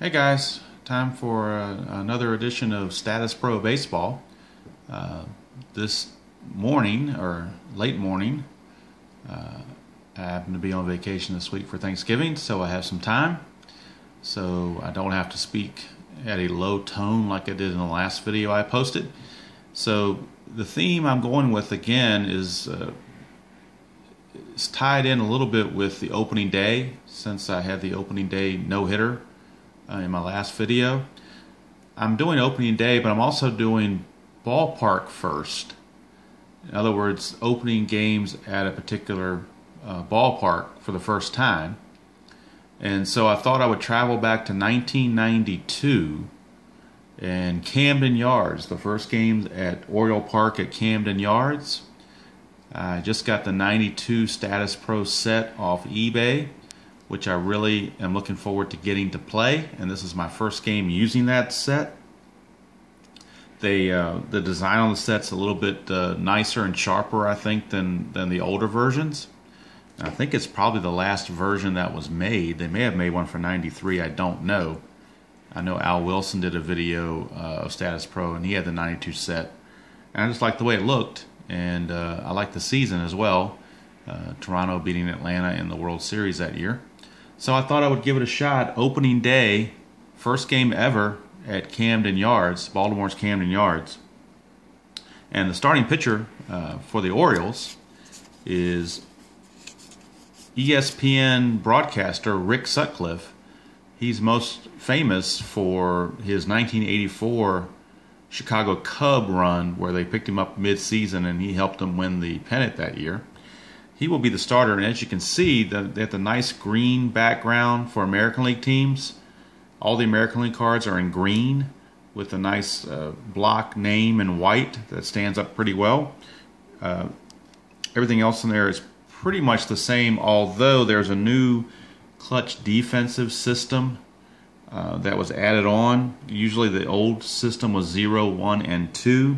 Hey guys, time for another edition of Statis Pro Baseball. This morning, or late morning, I happen to be on vacation this week for Thanksgiving, so I have some time. So I don't have to speak at a low tone like I did in the last video I posted. So the theme I'm going with again is tied in a little bit with the opening day, since I had the opening day no-hitter in my last video. I'm doing opening day, but I'm also doing ballpark first. In other words, opening games at a particular ballpark for the first time. And so I thought I would travel back to 1992 and Camden Yards, the first game at Oriole Park at Camden Yards. I just got the 92 Statis Pro set off eBay, which I really am looking forward to getting to play, and this is my first game using that set. The design on the set's a little bit nicer and sharper, I think, than the older versions. And I think it's probably the last version that was made. They may have made one for 93, I don't know. I know Al Wilson did a video of Statis Pro, and he had the 92 set. And I just liked the way it looked, and I liked the season as well. Toronto beating Atlanta in the World Series that year. So I thought I would give it a shot. Opening day, first game ever at Camden Yards, Baltimore's Camden Yards. And the starting pitcher for the Orioles is ESPN broadcaster Rick Sutcliffe. He's most famous for his 1984 Chicago Cub run, where they picked him up mid-season and he helped them win the pennant that year. He will be the starter, and as you can see, they have the nice green background for American League teams. All the American League cards are in green with a nice block name in white that stands up pretty well. Everything else in there is pretty much the same, although there's a new clutch defensive system that was added on. Usually the old system was 0, 1, and 2,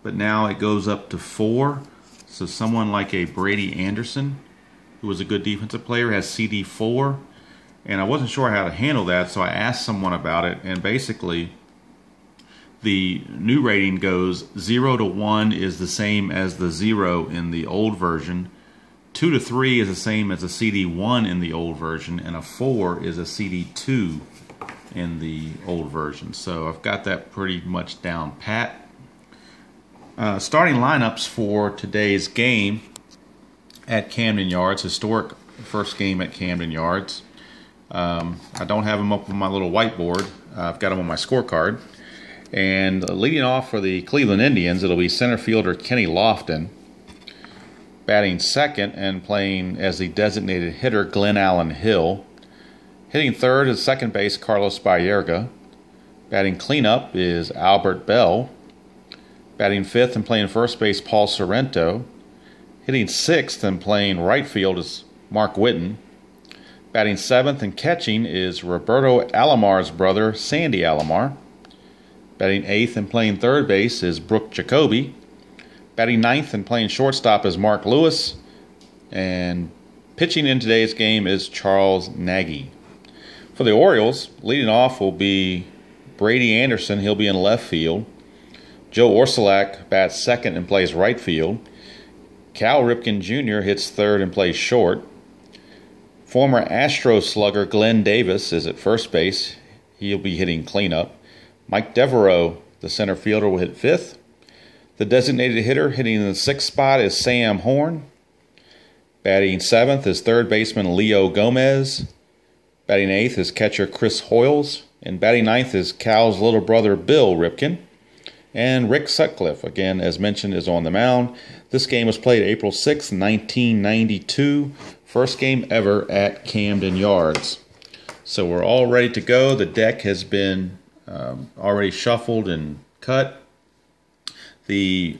but now it goes up to 4. So someone like a Brady Anderson, who was a good defensive player, has CD4, and I wasn't sure how to handle that, so I asked someone about it, and basically the new rating goes 0 to 1 is the same as the 0 in the old version, 2 to 3 is the same as a CD1 in the old version, and a 4 is a CD2 in the old version. So I've got that pretty much down pat. Starting lineups for today's game at Camden Yards, historic first game at Camden Yards. I don't have them up on my little whiteboard. I've got them on my scorecard. And leading off for the Cleveland Indians, it'll be center fielder Kenny Lofton. Batting second and playing as the designated hitter, Glenn Allen Hill. Hitting third is second base Carlos Baerga. Batting cleanup is Albert Bell. Batting fifth and playing first base, Paul Sorrento. Hitting sixth and playing right field is Marc Whitten. Batting seventh and catching is Roberto Alomar's brother, Sandy Alomar. Batting eighth and playing third base is Brooke Jacoby. Batting ninth and playing shortstop is Mark Lewis. And pitching in today's game is Charles Nagy. For the Orioles, leading off will be Brady Anderson. He'll be in left field. Joe Orsulak bats second and plays right field. Cal Ripken Jr. hits third and plays short. Former Astro slugger Glenn Davis is at first base. He'll be hitting cleanup. Mike Devereaux, the center fielder, will hit fifth. The designated hitter hitting in the sixth spot is Sam Horn. Batting seventh is third baseman Leo Gomez. Batting eighth is catcher Chris Hoyles. And batting ninth is Cal's little brother Bill Ripken. And Rick Sutcliffe, again, as mentioned, is on the mound. This game was played April 6, 1992. First game ever at Camden Yards. So we're all ready to go. The deck has been already shuffled and cut. The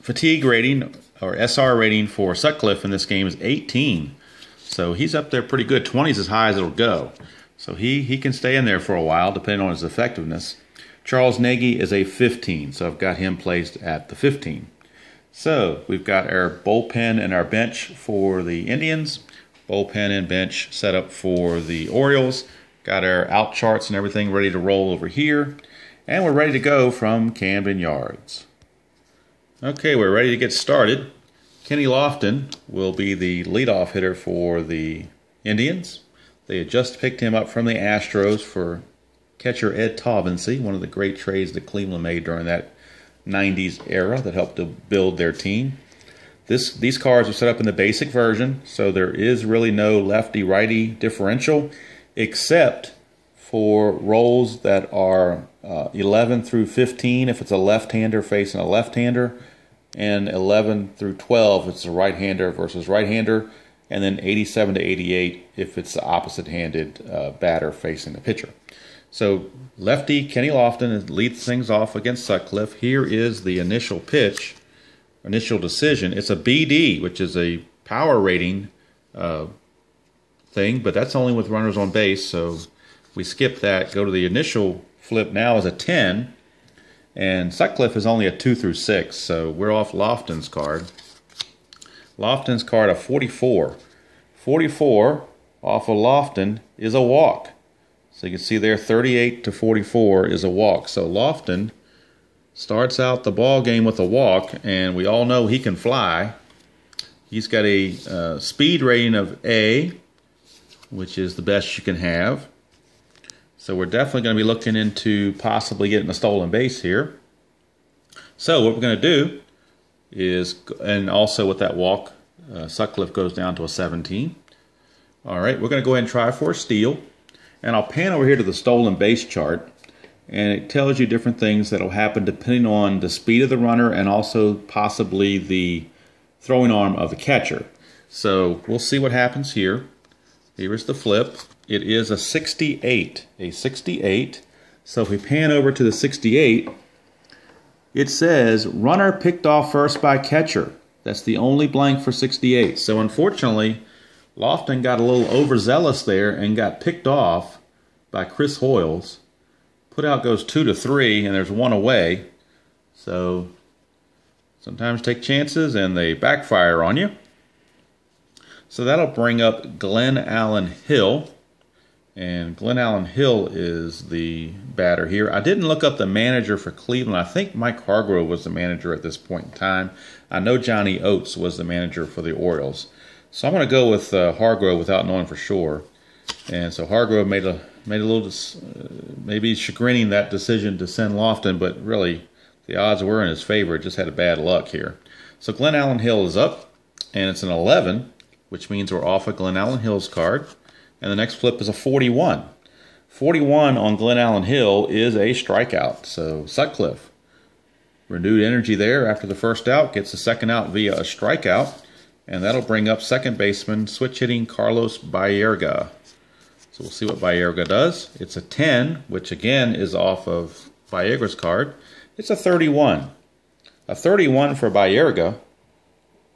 fatigue rating, or SR rating, for Sutcliffe in this game is 18. So he's up there pretty good. 20 is as high as it'll go. So he can stay in there for a while, depending on his effectiveness. Charles Nagy is a 15, so I've got him placed at the 15. So we've got our bullpen and our bench for the Indians, bullpen and bench set up for the Orioles. Got our out charts and everything ready to roll over here. And we're ready to go from Camden Yards. Okay, we're ready to get started. Kenny Lofton will be the leadoff hitter for the Indians. They had just picked him up from the Astros for catcher Ed Taubensee, one of the great trades that Cleveland made during that 90s era that helped to build their team. These cards are set up in the basic version, so there is really no lefty-righty differential, except for roles that are 11 through 15 if it's a left-hander facing a left-hander, and 11 through 12 if it's a right-hander versus right-hander, and then 87 to 88 if it's the opposite-handed batter facing the pitcher. So lefty Kenny Lofton leads things off against Sutcliffe. Here is the initial pitch, initial decision. It's a BD, which is a power rating thing, but that's only with runners on base, so we skip that. Go to the initial flip now is a 10, and Sutcliffe is only a 2 through 6, so we're off Lofton's card. Lofton's card, a 44. 44 off of Lofton is a walk. So you can see there 38 to 44 is a walk. So Lofton starts out the ball game with a walk, and we all know he can fly. He's got a speed rating of A, which is the best you can have. So we're definitely going to be looking into possibly getting a stolen base here. So what we're going to do is, and also with that walk, Sutcliffe goes down to a 17. All right, we're going to go ahead and try for a steal. And I'll pan over here to the stolen base chart, and it tells you different things that will happen depending on the speed of the runner and also possibly the throwing arm of the catcher. So we'll see what happens here. Here is the flip. It is a 68. A 68. So if we pan over to the 68, it says runner picked off first by catcher. That's the only blank for 68. So unfortunately, Lofton got a little overzealous there and got picked off by Chris Hoyles. Put out goes 2 to 3, and there's one away. So sometimes take chances and they backfire on you. So that'll bring up Glenn Allen Hill. And Glenn Allen Hill is the batter here. I didn't look up the manager for Cleveland. I think Mike Hargrove was the manager at this point in time. I know Johnny Oates was the manager for the Orioles. So I'm going to go with Hargrove without knowing for sure. And so Hargrove made a little, maybe chagrining that decision to send Lofton, but really the odds were in his favor. It just had a bad luck here. So Glenn Allen Hill is up, and it's an 11, which means we're off of Glenn Allen Hill's card. And the next flip is a 41. 41 on Glenn Allen Hill is a strikeout. So Sutcliffe, renewed energy there after the first out, gets the second out via a strikeout. And that'll bring up second baseman, switch hitting Carlos Baerga. So we'll see what Baerga does. It's a 10, which again is off of Baerga's card. It's a 31. A 31 for Baerga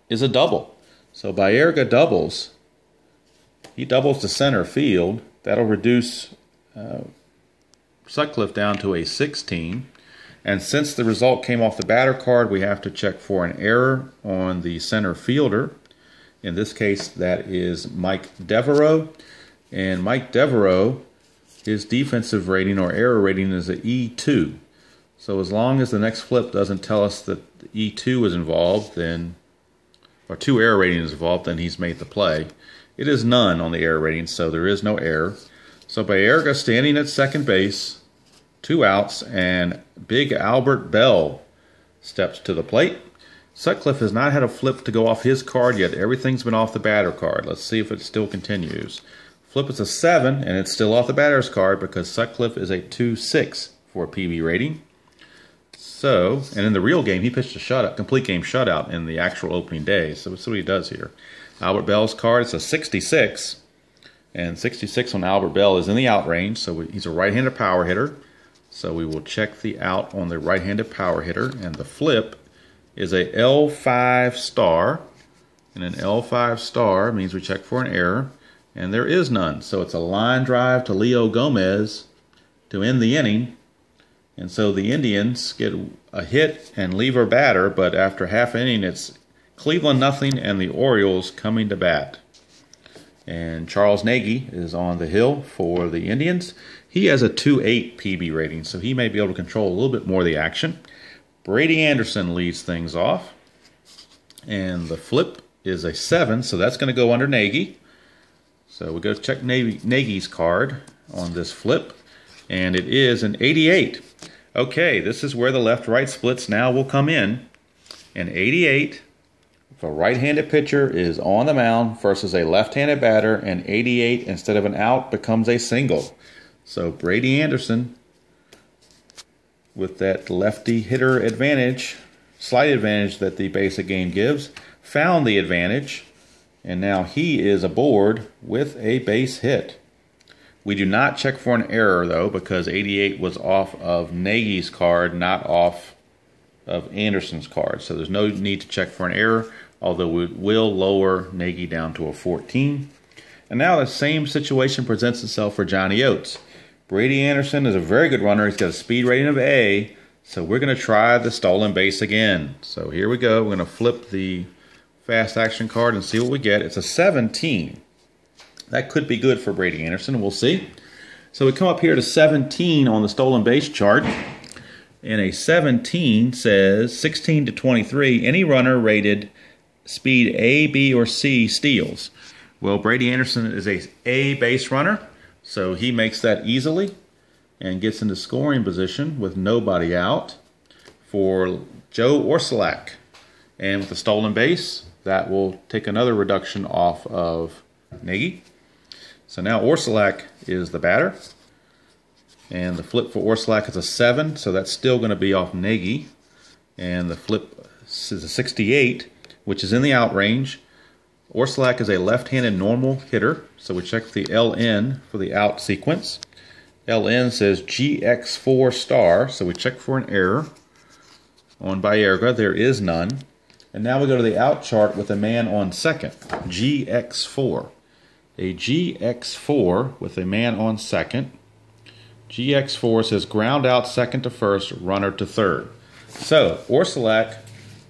is a double. So Baerga doubles. He doubles to center field. That'll reduce Sutcliffe down to a 16. And since the result came off the batter card, we have to check for an error on the center fielder. In this case, that is Mike Devereaux. And Mike Devereaux, his defensive rating or error rating is an E2. So as long as the next flip doesn't tell us that E2 is involved, then, or 2 error ratings involved, then he's made the play. It is none on the error rating, so there is no error. So Baerga standing at second base, 2 outs, and big Albert Bell steps to the plate. Sutcliffe has not had a flip to go off his card yet. Everything's been off the batter card. Let's see if it still continues. Flip is a 7, and it's still off the batter's card because Sutcliffe is a 2-6 for a PB rating. So, and in the real game, he pitched a shutout, complete game shutout in the actual opening day. So let's see what he does here. Albert Bell's card, it's a 66. And 66 on Albert Bell is in the out range, so he's a right-handed power hitter. So we will check the out on the right-handed power hitter. And the flip is a L5 star. And an L5 star means we check for an error. And there is none. So it's a line drive to Leo Gomez to end the inning. And so the Indians get a hit and leave a batter, but after half inning, it's Cleveland nothing and the Orioles coming to bat. And Charles Nagy is on the hill for the Indians. He has a 2.8 PB rating, so he may be able to control a little bit more of the action. Brady Anderson leads things off. And the flip is a 7, so that's going to go under Nagy. So we go check Nagy's card on this flip, and it is an 88. Okay, this is where the left-right splits now will come in. An 88, if a right-handed pitcher is on the mound versus a left-handed batter, an 88 instead of an out becomes a single. So Brady Anderson, with that lefty hitter advantage, slight advantage that the basic game gives, found the advantage, and now he is aboard with a base hit. We do not check for an error, though, because 88 was off of Nagy's card, not off of Anderson's card. So there's no need to check for an error, although we will lower Nagy down to a 14. And now the same situation presents itself for Johnny Oates. Brady Anderson is a very good runner. He's got a speed rating of A, so we're going to try the stolen base again. So here we go. We're going to flip the fast action card and see what we get. It's a 17. That could be good for Brady Anderson. We'll see. So we come up here to 17 on the stolen base chart. And a 17 says 16 to 23. Any runner rated speed A, B, or C steals. Well, Brady Anderson is a A base runner, so he makes that easily and gets into scoring position with nobody out for Joe Orsulak. And with the stolen base, that will take another reduction off of Nagy. So now Orsulak is the batter. And the flip for Orsulak is a 7, so that's still going to be off Nagy. And the flip is a 68, which is in the out range. Orsulak is a left-handed normal hitter, so we check the LN for the out sequence. LN says GX4 star, so we check for an error. On Baerga, there is none. And now we go to the out chart with a man on second, GX4. A GX4 with a man on second. GX4 says ground out second to first, runner to third. So Orsulak,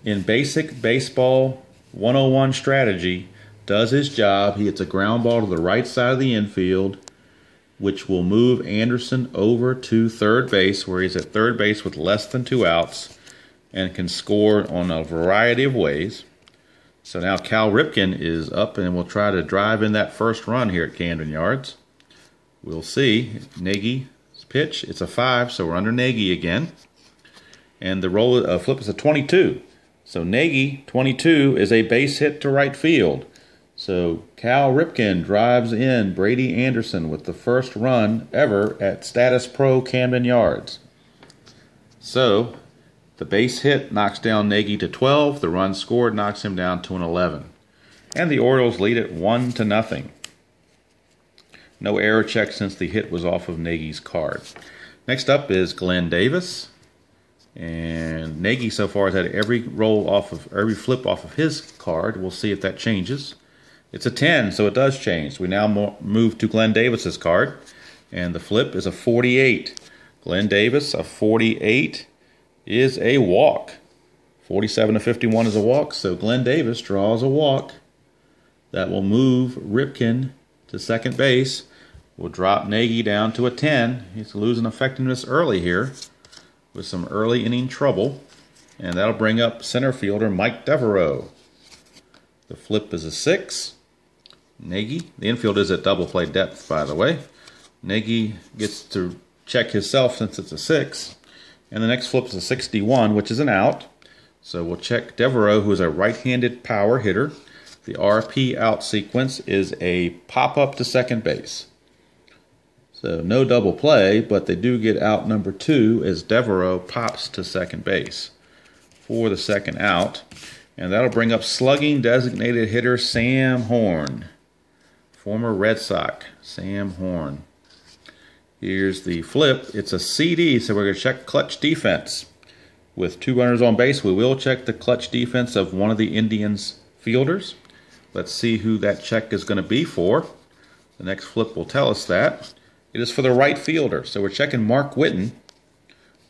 in basic baseball 101 strategy, does his job. He hits a ground ball to the right side of the infield, which will move Anderson over to third base, where he's at third base with less than 2 outs and can score on a variety of ways. So now Cal Ripken is up and will try to drive in that first run here at Camden Yards. We'll see. Nagy's pitch, it's a 5, so we're under Nagy again. And the roll flip is a 22. So Nagy, 22, is a base hit to right field. So Cal Ripken drives in Brady Anderson with the first run ever at Statis Pro Camden Yards. So the base hit knocks down Nagy to 12. The run scored knocks him down to an 11. And the Orioles lead it 1-0. No error check since the hit was off of Nagy's card. Next up is Glenn Davis. And Nagy so far has had every flip off of his card. We'll see if that changes. It's a 10, so it does change. We now move to Glenn Davis's card. And the flip is a 48. Glenn Davis, a 48, is a walk. 47 to 51 is a walk, so Glenn Davis draws a walk. That will move Ripken to second base. We'll drop Nagy down to a 10. He's losing effectiveness early here with some early inning trouble. And that'll bring up center fielder Mike Devereaux. The flip is a 6. Nagy, the infield is at double play depth, by the way. Nagy gets to check himself since it's a 6. And the next flip is a 61, which is an out. So we'll check Devereaux, who is a right-handed power hitter. The RP out sequence is a pop-up to second base. So no double play, but they do get out number 2 as Devereaux pops to second base for the second out. And that'll bring up slugging designated hitter Sam Horn, former Red Sox Sam Horn. Here's the flip. It's a CD, so we're going to check clutch defense. With 2 runners on base, we will check the clutch defense of one of the Indians' fielders. Let's see who that check is going to be for. The next flip will tell us that. It is for the right fielder. So we're checking Marc Whitten.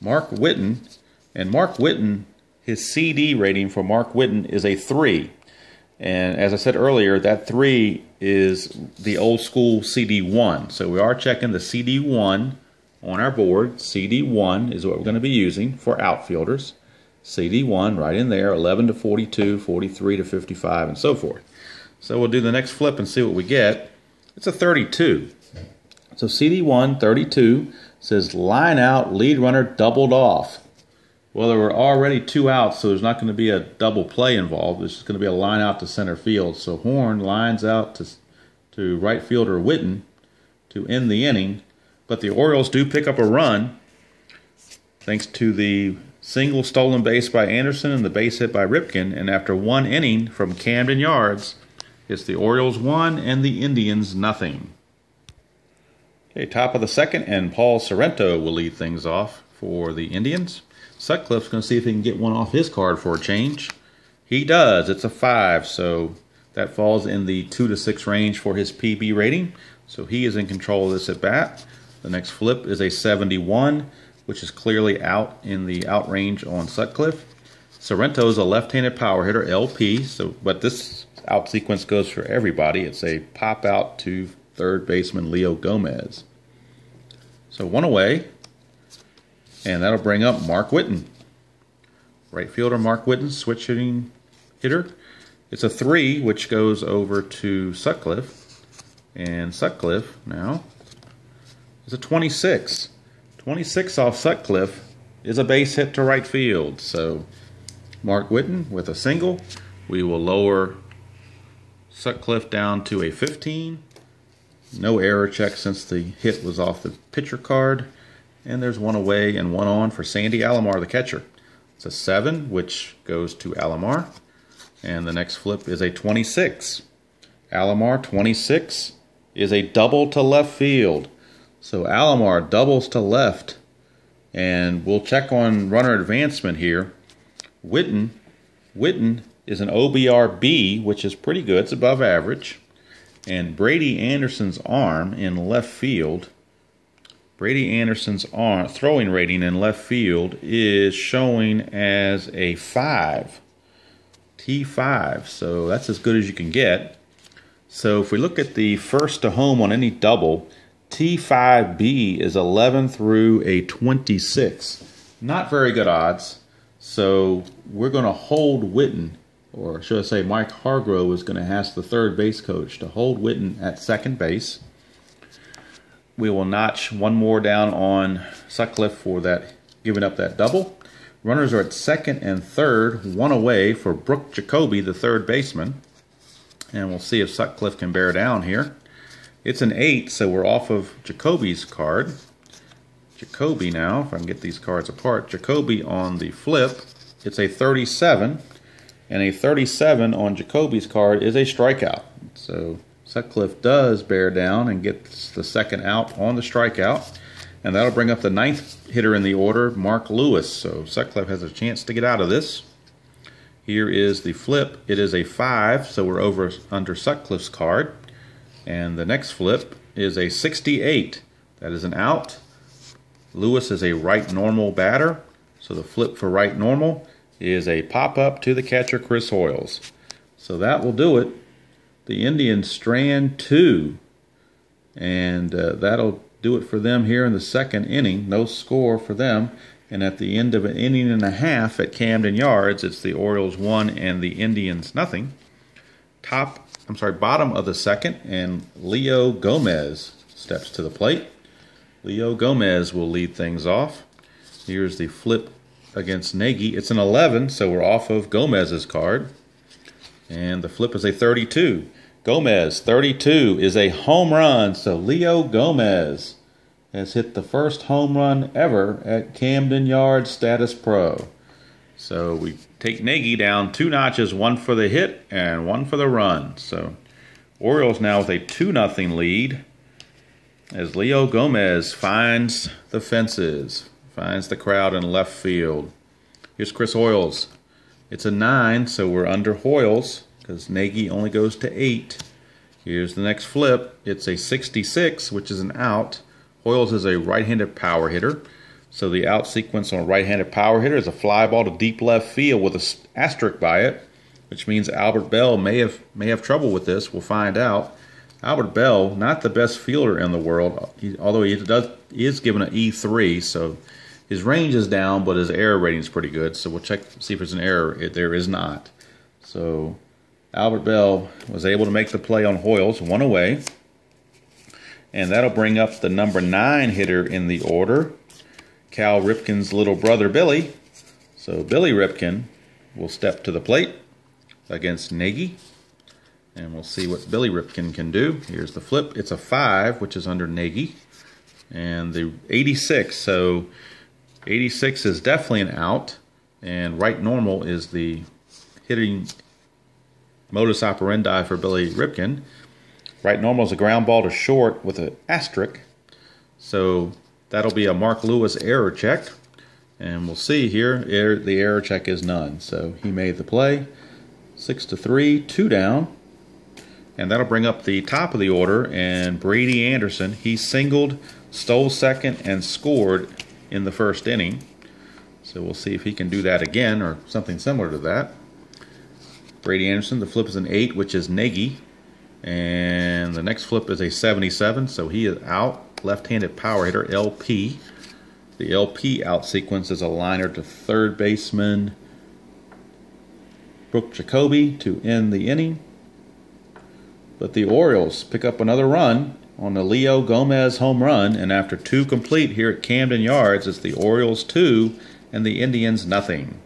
Marc Whitten. And Marc Whitten, his CD rating for Marc Whitten is a 3. And as I said earlier, that 3 is the old school CD1. So we are checking the CD1 on our board. CD1 is what we're going to be using for outfielders. CD1 right in there, 11 to 42, 43 to 55, and so forth. So we'll do the next flip and see what we get. It's a 32. So CD1, 32, says line out, lead runner doubled off. Well, there were already 2 outs, so there's not going to be a double play involved. There's just going to be a line out to center field. So Horn lines out to right fielder Whitten to end the inning. But the Orioles do pick up a run thanks to the single stolen base by Anderson and the base hit by Ripken. And after 1 inning from Camden Yards, it's the Orioles 1 and the Indians nothing. Okay, top of the second, and Paul Sorrento will lead things off for the Indians. Sutcliffe's going to see if he can get one off his card for a change. He does. It's a 5, so that falls in the 2 to 6 range for his PB rating. So he is in control of this at bat. The next flip is a 71, which is clearly out in the out range on Sutcliffe. Sorrento is a left-handed power hitter, LP, but this out sequence goes for everybody. It's a pop out to third baseman Leo Gomez. So 1 away. And that'll bring up Marc Whitten. Right fielder Marc Whitten, switch hitting hitter. It's a 3, which goes over to Sutcliffe. And Sutcliffe now is a 26. 26 off Sutcliffe is a base hit to right field. So Marc Whitten with a single. We will lower Sutcliffe down to a 15. No error check since the hit was off the pitcher card. And there's 1 away and 1 on for Sandy Alomar, the catcher. It's a 7, which goes to Alomar. And the next flip is a 26. Alomar, 26, is a double to left field. So Alomar doubles to left. And we'll check on runner advancement here. Whitten is an OBRB, which is pretty good. It's above average. And Brady Anderson's arm in left field, Brady Anderson's throwing rating in left field is showing as a 5, T5, so that's as good as you can get. So if we look at the first to home on any double, T5B is 11 through a 26. Not very good odds, so we're going to hold Whitten, or should I say Mike Hargrove is going to ask the third base coach to hold Whitten at second base. We will notch 1 more down on Sutcliffe for that, giving up that double. Runners are at second and third, 1 away for Brooke Jacoby, the third baseman. And we'll see if Sutcliffe can bear down here. It's an 8, so we're off of Jacoby's card. Jacoby now, if I can get these cards apart. Jacoby on the flip, it's a 37. And a 37 on Jacoby's card is a strikeout. So Sutcliffe does bear down and gets the second out on the strikeout. And that'll bring up the 9th hitter in the order, Mark Lewis. So Sutcliffe has a chance to get out of this. Here is the flip. It is a 5, so we're over under Sutcliffe's card. And the next flip is a 68. That is an out. Lewis is a right normal batter. So the flip for right normal is a pop-up to the catcher, Chris Hoyles. So that will do it. The Indians strand 2, and that'll do it for them here in the second inning. No score for them, and at the end of an inning and a half at Camden Yards, it's the Orioles 1 and the Indians nothing. Bottom of the second, and Leo Gomez steps to the plate. Leo Gomez will lead things off. Here's the flip against Nagy. It's an 11, so we're off of Gomez's card. And the flip is a 32. Gomez, 32, is a home run. So Leo Gomez has hit the first home run ever at Camden Yards Statis Pro. So we take Nagy down 2 notches, 1 for the hit and 1 for the run. So Orioles now with a 2-0 lead as Leo Gomez finds the fences. Finds the crowd in left field. Here's Chris Hoyles. It's a 9, so we're under Hoyles because Nagy only goes to 8. Here's the next flip. It's a 66, which is an out. Hoyles is a right-handed power hitter. So the out sequence on a right-handed power hitter is a fly ball to deep left field with an asterisk by it. which means Albert Bell may have trouble with this. We'll find out. Albert Bell, not the best fielder in the world, although he is given an E3, so his range is down, but his error rating is pretty good. So we'll check, see if there's an error. There is not. So Albert Bell was able to make the play on Hoyles, one away. And that'll bring up the number 9 hitter in the order, Cal Ripken's little brother, Billy. So Billy Ripken will step to the plate against Nagy. And we'll see what Billy Ripken can do. Here's the flip. It's a 5, which is under Nagy. And the 86, so 86 is definitely an out. And right normal is the hitting modus operandi for Billy Ripken. Right normal is a ground ball to short with an asterisk. So that'll be a Mark Lewis error check. And we'll see here, the error check is none. So he made the play. 6-3, 2 down. And that'll bring up the top of the order. And Brady Anderson, he singled, stole second, and scored in the first inning. So we'll see if he can do that again or something similar to that. Brady Anderson, the flip is an 8, which is Nagy. And the next flip is a 77, so he is out. Left-handed power hitter, LP. The LP out sequence is a liner to third baseman Brooke Jacoby to end the inning. But the Orioles pick up another run on the Leo Gomez home run, and after 2 complete here at Camden Yards, it's the Orioles 2 and the Indians nothing.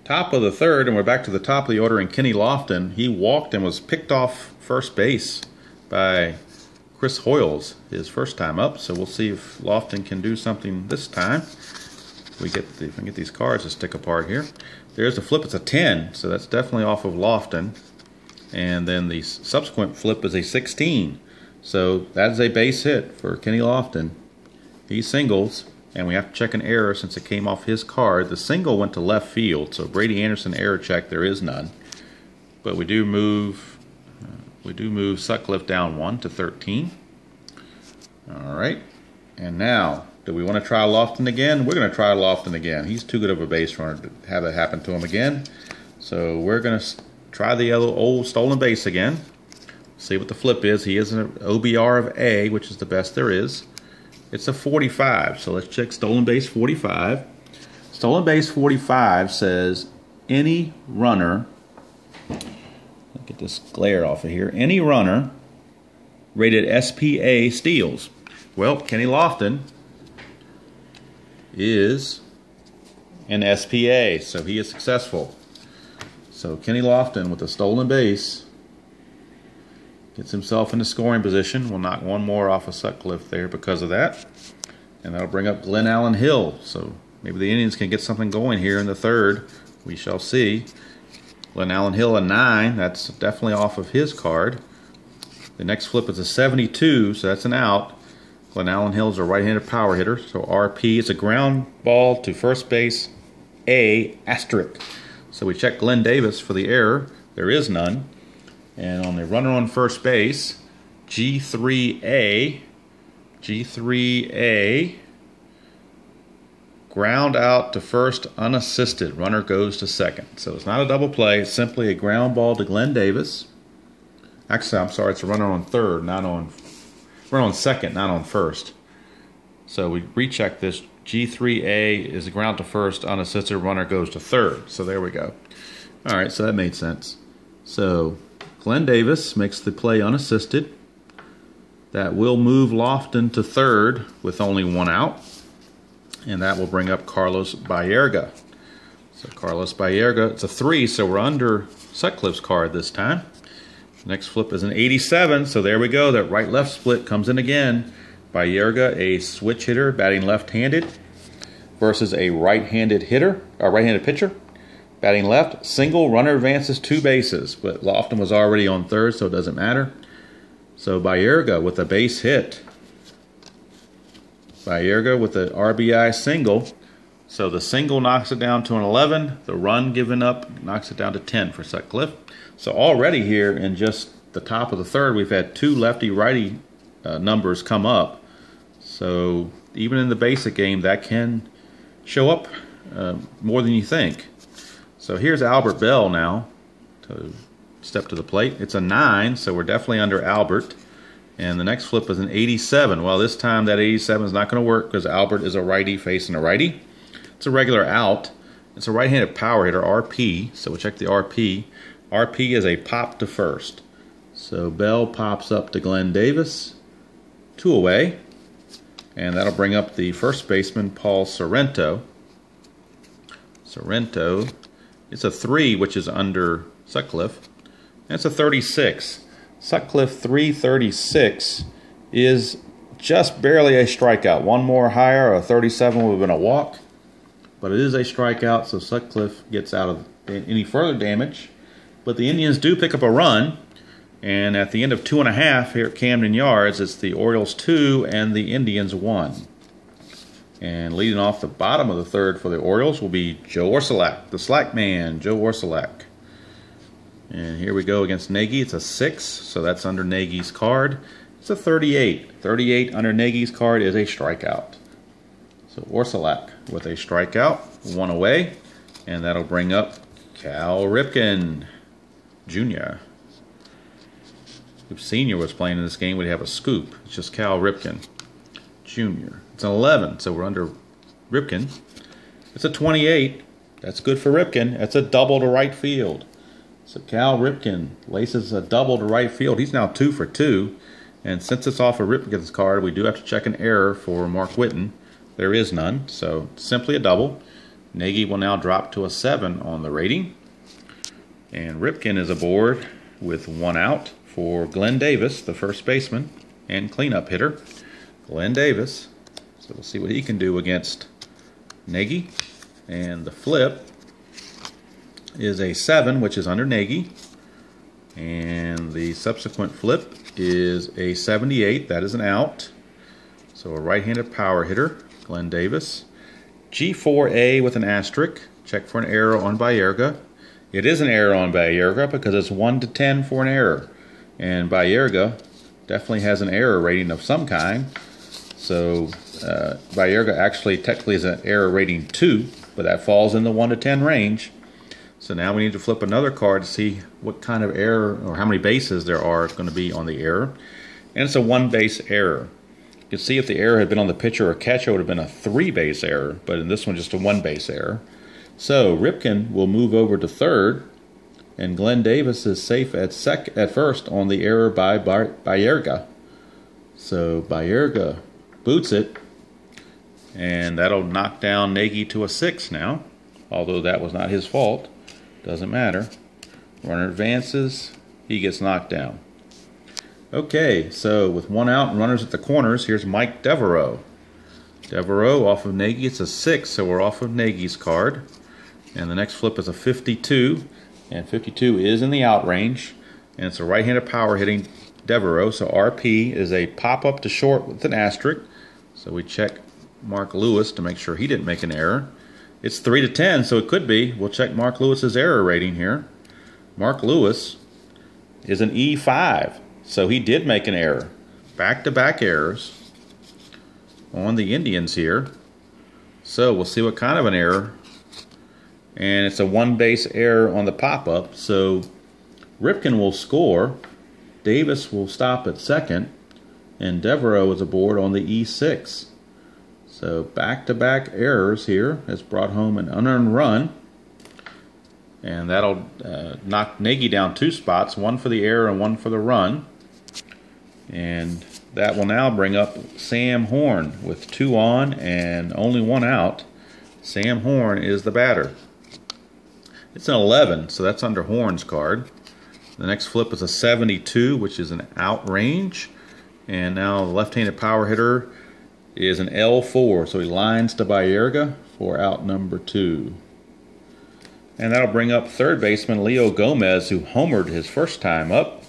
Top of the third, and we're back to the top of the order, and Kenny Lofton, he walked and was picked off first base by Chris Hoyles his first time up. So we'll see if Lofton can do something this time. If we can get these cards to stick apart here. There's the flip, it's a 10, so that's definitely off of Lofton. And then the subsequent flip is a 16. So that is a base hit for Kenny Lofton. He singles. And we have to check an error since it came off his card. The single went to left field, so Brady Anderson error check, there is none. But we do move Sutcliffe down 1 to 13. All right. And now, do we want to try Lofton again? We're going to try Lofton again. He's too good of a base runner to have it happen to him again. So we're going to try the old stolen base again. See what the flip is. He is an OBR of A, which is the best there is. It's a 45, so let's check stolen base 45. Stolen base 45 says any runner, look at this glare off of here, any runner rated SPA steals. Well, Kenny Lofton is an SPA, so he is successful. So Kenny Lofton with a stolen base gets himself into scoring position. We'll knock one more off of Sutcliffe there because of that. And that'll bring up Glenn Allen Hill. So maybe the Indians can get something going here in the third. We shall see. Glenn Allen Hill a 9. That's definitely off of his card. The next flip is a 72, so that's an out. Glenn Allen Hill is a right-handed power hitter. So RP is a ground ball to first base A asterisk. So we check Glenn Davis for the error. There is none. And on the runner on first base, G3A, ground out to first unassisted. Runner goes to second. So it's not a double play. It's simply a ground ball to Glenn Davis. Actually, I'm sorry, it's a runner on third, runner on second, not on first. So we recheck this. G3A is a ground to first, unassisted. Runner goes to third. So there we go. All right, so that made sense. So Glenn Davis makes the play unassisted. That will move Lofton to third with only 1 out. And that will bring up Carlos Baerga. So Carlos Baerga, it's a 3, so we're under Sutcliffe's card this time. Next flip is an 87, so there we go. That right-left split comes in again. Baerga, a switch hitter, batting left-handed, versus a right-handed pitcher. Batting left, single, runner advances 2 bases, but Lofton was already on third, so it doesn't matter. So Baerga with a base hit. Baerga with the RBI single. So the single knocks it down to an 11. The run given up knocks it down to 10 for Sutcliffe. So already here in just the top of the third, we've had 2 lefty-righty numbers come up. So even in the basic game, that can show up more than you think. So here's Albert Bell now to step to the plate. It's a 9, so we're definitely under Albert. And the next flip is an 87. Well, this time that 87 is not going to work because Albert is a righty facing a righty. It's a regular out. It's a right-handed power hitter, RP. So we'll check the RP. RP is a pop to first. So Bell pops up to Glenn Davis. 2 away. And that'll bring up the first baseman, Paul Sorrento. Sorrento, it's a 3, which is under Sutcliffe. And it's a 36. Sutcliffe 336 is just barely a strikeout. One more higher, a 37 would have been a walk. But it is a strikeout, so Sutcliffe gets out of any further damage. But the Indians do pick up a run. And at the end of 2.5 here at Camden Yards, it's the Orioles 2 and the Indians 1. And leading off the bottom of the third for the Orioles will be Joe Orsulak, the slack man, Joe Orsulak. And here we go against Nagy. It's a 6, so that's under Nagy's card. It's a 38. 38 under Nagy's card is a strikeout. So Orsulak with a strikeout, 1 away. And that'll bring up Cal Ripken Jr. If Senior was playing in this game, we'd have a scoop. It's just Cal Ripken Jr. It's an 11, so we're under Ripken. It's a 28. That's good for Ripken. That's a double to right field. So Cal Ripken laces a double to right field. He's now 2 for 2. And since it's off of Ripken's card, we do have to check an error for Marc Whitten. There is none, so simply a double. Nagy will now drop to a 7 on the rating. And Ripken is aboard with 1 out for Glenn Davis, the first baseman and cleanup hitter. Glenn Davis. So we'll see what he can do against Nagy. And the flip is a 7, which is under Nagy. And the subsequent flip is a 78. That is an out. So a right-handed power hitter, Glenn Davis. G4A with an asterisk. Check for an error on Baerga. It is an error on Baerga because it's 1 to 10 for an error. And Baerga definitely has an error rating of some kind. So Baerga actually technically is an error rating 2, but that falls in the 1 to 10 range. So now we need to flip another card to see what kind of error or how many bases there are going to be on the error. And it's a 1-base error. You can see if the error had been on the pitcher or catcher, it would have been a 3-base error, but in this one just a 1-base error. So Ripken will move over to third, and Glenn Davis is safe at first on the error by Baerga. So Baerga boots it, and that'll knock down Nagy to a 6 now, although that was not his fault. Doesn't matter. Runner advances, he gets knocked down. Okay, so with 1 out and runners at the corners, here's Mike Devereaux. Devereaux off of Nagy, it's a 6, so we're off of Nagy's card. And the next flip is a 52, and 52 is in the out range, and it's a right-handed power hitting Devereaux, so RP is a pop-up to short with an asterisk. So we check Mark Lewis to make sure he didn't make an error. It's 3 to 10, so it could be. We'll check Mark Lewis's error rating here. Mark Lewis is an E5, so he did make an error. Back-to-back errors on the Indians here. So we'll see what kind of an error. And it's a 1-base error on the pop-up, so Ripken will score. Davis will stop at second, and Devereaux is aboard on the E6. So back-to-back errors here has brought home an unearned run, and that'll knock Nagy down 2 spots, 1 for the error and 1 for the run. And that will now bring up Sam Horn with 2 on and only 1 out. Sam Horn is the batter. It's an 11, so that's under Horn's card. The next flip is a 72, which is an out range. And now the left-handed power hitter is an L4, so he lines to Baerga for out number 2. And that'll bring up third baseman Leo Gomez, who homered his first time up.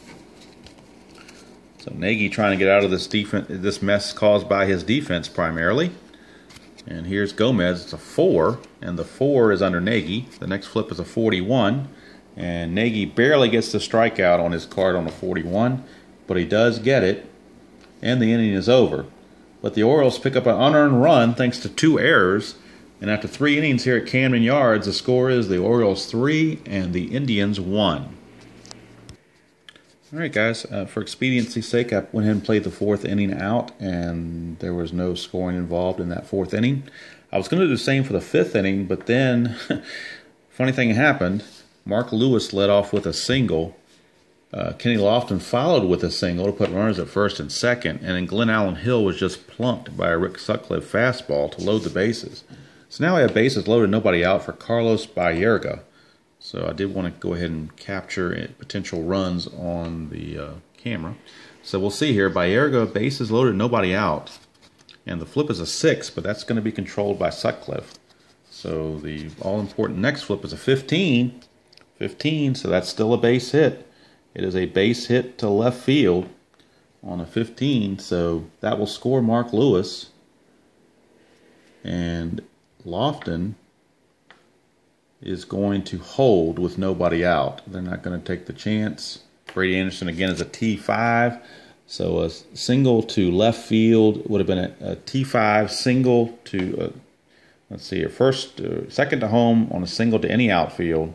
So Nagy trying to get out of this mess caused by his defense primarily. And here's Gomez. It's a 4, and the 4 is under Nagy. The next flip is a 41, and Nagy barely gets the strikeout on his card on a 41, but he does get it, and the inning is over. But the Orioles pick up an unearned run thanks to 2 errors, And after 3 innings here at Camden Yards, the score is the Orioles 3 and the Indians 1. All right, guys, for expediency's sake, I went ahead and played the 4th inning out, and there was no scoring involved in that 4th inning. I was going to do the same for the 5th inning, but then, funny thing happened. Mark Lewis led off with a single. Kenny Lofton followed with a single to put runners at first and second, and then Glenn Allen Hill was just plunked by a Rick Sutcliffe fastball to load the bases. So now we have bases loaded, nobody out for Carlos Baerga. So I did want to go ahead and capture potential runs on the camera. So we'll see here, Baerga, bases loaded, nobody out. And the flip is a 6, but that's going to be controlled by Sutcliffe. So the all-important next flip is a 15. 15, so that's still a base hit. It is a base hit to left field on a 15, so that will score Mark Lewis. And Lofton is going to hold with nobody out. They're not going to take the chance. Brady Anderson again is a T5. So a single to left field would have been a T5 single to, let's see here, second to home on a single to any outfield.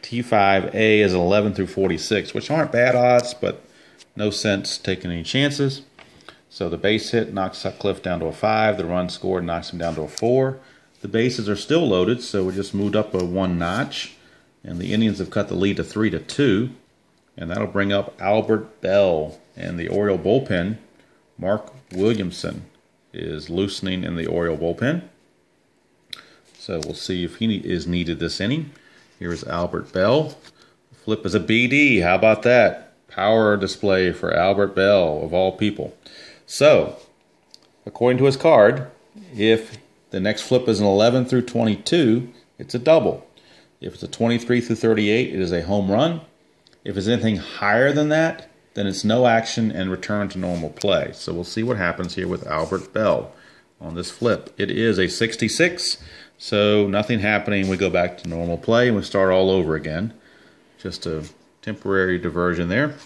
T5A is 11 through 46, which aren't bad odds, but no sense taking any chances. So the base hit knocks Sutcliffe down to a 5. The run scored knocks him down to a 4. The bases are still loaded, so we just moved up a 1 notch. And the Indians have cut the lead to 3-2. And that'll bring up Albert Bell. And the Oriole bullpen, Marc Williamson, is loosening in the Oriole bullpen. So we'll see if he is needed this inning. Here's Albert Bell. Flip is a BD. How about that? Power display for Albert Bell, of all people. So, according to his card, if the next flip is an 11 through 22, it's a double. If it's a 23 through 38, it is a home run. If it's anything higher than that, then it's no action and return to normal play. So we'll see what happens here with Albert Bell on this flip. It is a 66, so nothing happening. We go back to normal play and we start all over again. Just a temporary diversion there.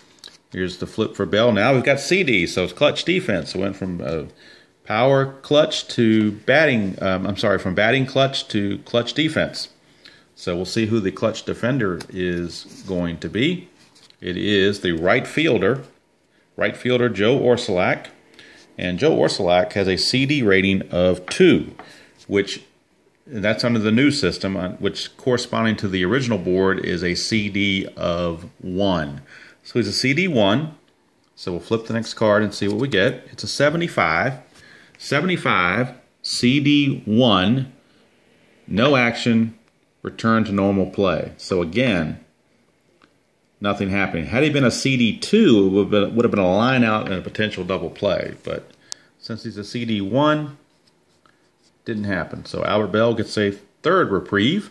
Here's the flip for Bell. Now we've got CD, so it's clutch defense. It went from power clutch to batting, from batting clutch to clutch defense. So we'll see who the clutch defender is going to be. It is the right fielder Joe Orsulak. And Joe Orsulak has a CD rating of 2, which that's under the new system, which corresponding to the original board is a CD of 1. So he's a CD 1. So we'll flip the next card and see what we get. It's a 75. 75, CD 1, no action, return to normal play. So again, nothing happening. Had he been a CD 2, it would have been a line out and a potential double play. But since he's a CD 1, didn't happen. So Albert Bell gets a 3rd reprieve.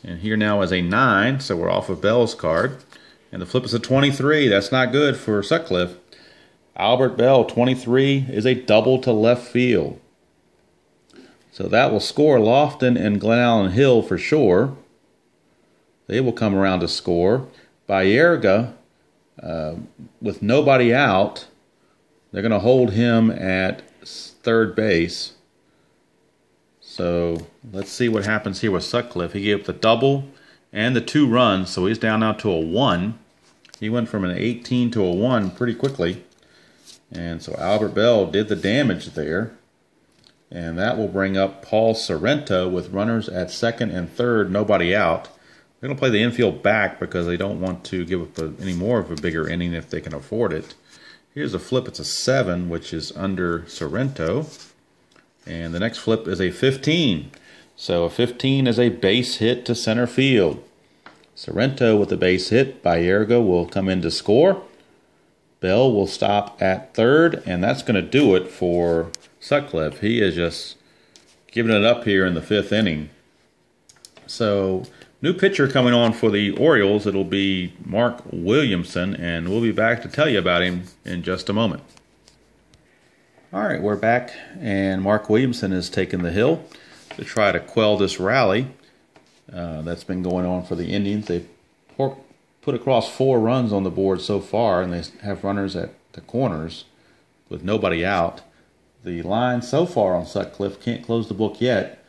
And here now is a 9, so we're off of Bell's card. And the flip is a 23. That's not good for Sutcliffe. Albert Bell, 23, is a double to left field. So that will score Lofton and Glenn Allen Hill for sure. They will come around to score. Baerga, with nobody out, they're going to hold him at 3rd base. So let's see what happens here with Sutcliffe. He gave up the double and the 2 runs, so he's down now to a 1. He went from an 18 to a 1 pretty quickly. And so Albert Bell did the damage there. And that will bring up Paul Sorrento with runners at 2nd and 3rd, nobody out. They're going to play the infield back because they don't want to give up any more of a bigger inning if they can afford it. Here's a flip. It's a 7, which is under Sorrento. And the next flip is a 15. So a 15 is a base hit to center field. Sorrento with a base hit. Baerga will come in to score. Bell will stop at 3rd, and that's going to do it for Sutcliffe. He is just giving it up here in the 5th inning. So, new pitcher coming on for the Orioles. It'll be Marc Williamson, and we'll be back to tell you about him in just a moment. All right, we're back, and Marc Williamson has taken the hill to try to quell this rally that's been going on for the Indians. They've put across 4 runs on the board so far, and they have runners at the corners with nobody out. The line so far on Sutcliffe, can't close the book yet,